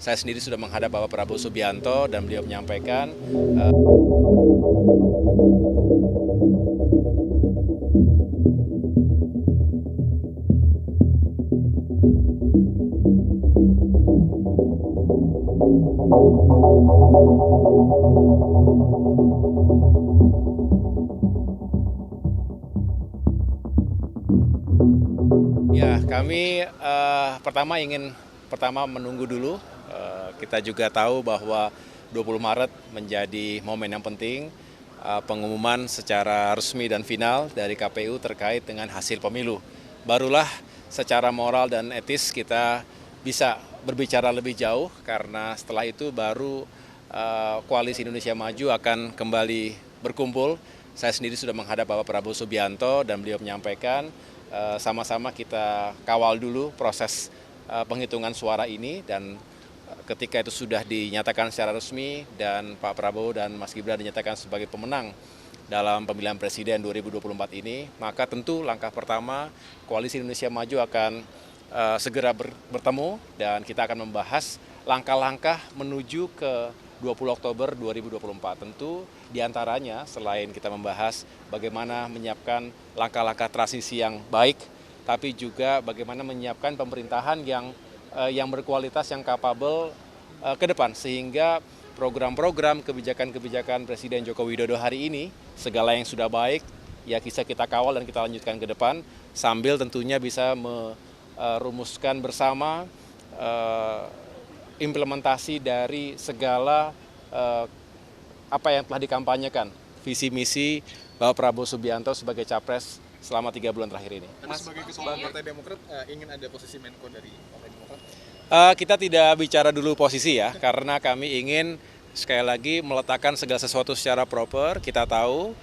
Saya sendiri sudah menghadap Bapak Prabowo Subianto dan beliau menyampaikan ya, kami pertama menunggu dulu. Kita juga tahu bahwa 20 Maret menjadi momen yang penting, pengumuman secara resmi dan final dari KPU terkait dengan hasil pemilu. Barulah secara moral dan etis kita bisa berbicara lebih jauh, karena setelah itu baru Koalisi Indonesia Maju akan kembali berkumpul. Saya sendiri sudah menghadap Bapak Prabowo Subianto dan beliau menyampaikan sama-sama kita kawal dulu proses penghitungan suara ini, dan ketika itu sudah dinyatakan secara resmi dan Pak Prabowo dan Mas Gibran dinyatakan sebagai pemenang dalam pemilihan presiden 2024 ini, maka tentu langkah pertama Koalisi Indonesia Maju akan segera bertemu dan kita akan membahas langkah-langkah menuju ke 20 Oktober 2024. Tentu diantaranya selain kita membahas bagaimana menyiapkan langkah-langkah transisi yang baik, tapi juga bagaimana menyiapkan pemerintahan yang berkualitas, yang kapabel ke depan, sehingga program-program kebijakan-kebijakan Presiden Joko Widodo hari ini, segala yang sudah baik, ya bisa kita kawal dan kita lanjutkan ke depan, sambil tentunya bisa merumuskan bersama implementasi dari segala apa yang telah dikampanyekan, visi misi Bapak Prabowo Subianto sebagai capres selama 3 bulan terakhir ini. Mas, sebagai ketua Partai Demokrat ingin ada posisi Menko dari Partai Demokrat? Kita tidak bicara dulu posisi ya, karena kami ingin sekali lagi meletakkan segala sesuatu secara proper. Kita tahu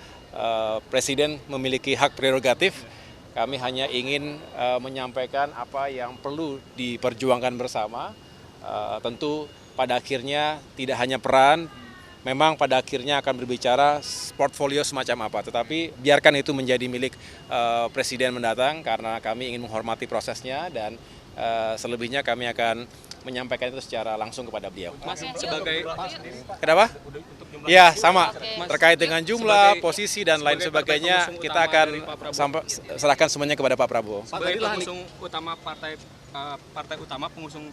Presiden memiliki hak prerogatif, kami hanya ingin menyampaikan apa yang perlu diperjuangkan bersama. Tentu pada akhirnya tidak hanya peran, memang pada akhirnya akan berbicara portfolio semacam apa, tetapi biarkan itu menjadi milik Presiden mendatang, karena kami ingin menghormati prosesnya, dan selebihnya kami akan menyampaikan itu secara langsung kepada beliau. Mas, sebagai Kenapa? Ya, sama. Terkait dengan jumlah, posisi, dan lain sebagainya, kita akan serahkan semuanya kepada Pak Prabowo. sebagai pengusung utama partai utama pengusung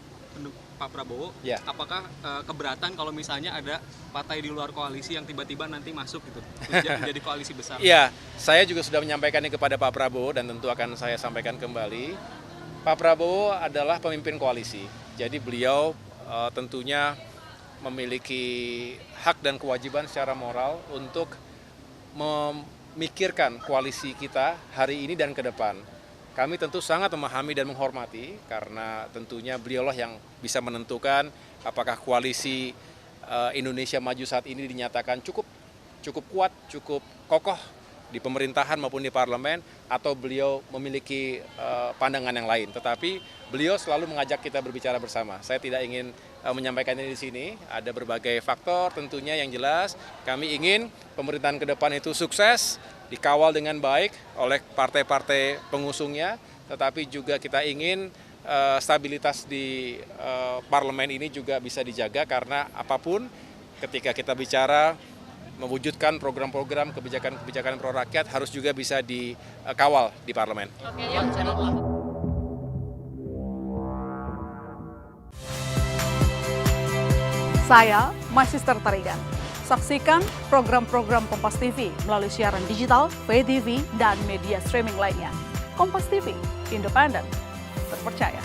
Pak Prabowo, Ya. apakah keberatan kalau misalnya ada partai di luar koalisi yang tiba-tiba nanti masuk gitu menjadi koalisi besar? Iya, saya juga sudah menyampaikannya kepada Pak Prabowo dan tentu akan saya sampaikan kembali. Pak Prabowo adalah pemimpin koalisi, jadi beliau tentunya memiliki hak dan kewajiban secara moral untuk memikirkan koalisi kita hari ini dan ke depan. Kami tentu sangat memahami dan menghormati, karena tentunya beliaulah yang bisa menentukan apakah koalisi Indonesia Maju saat ini dinyatakan cukup kuat, cukup kokoh di pemerintahan maupun di parlemen, atau beliau memiliki pandangan yang lain. Tetapi beliau selalu mengajak kita berbicara bersama. Saya tidak ingin menyampaikan ini di sini. Ada berbagai faktor tentunya yang jelas. Kami ingin pemerintahan ke depan itu sukses, dikawal dengan baik oleh partai-partai pengusungnya, tetapi juga kita ingin stabilitas di parlemen ini juga bisa dijaga, karena apapun ketika kita bicara mewujudkan program-program kebijakan-kebijakan pro rakyat harus juga bisa dikawal di parlemen. Saya Magister Tarigan. Saksikan program-program Kompas TV melalui siaran digital, pay TV, dan media streaming lainnya. Kompas TV, independen, terpercaya.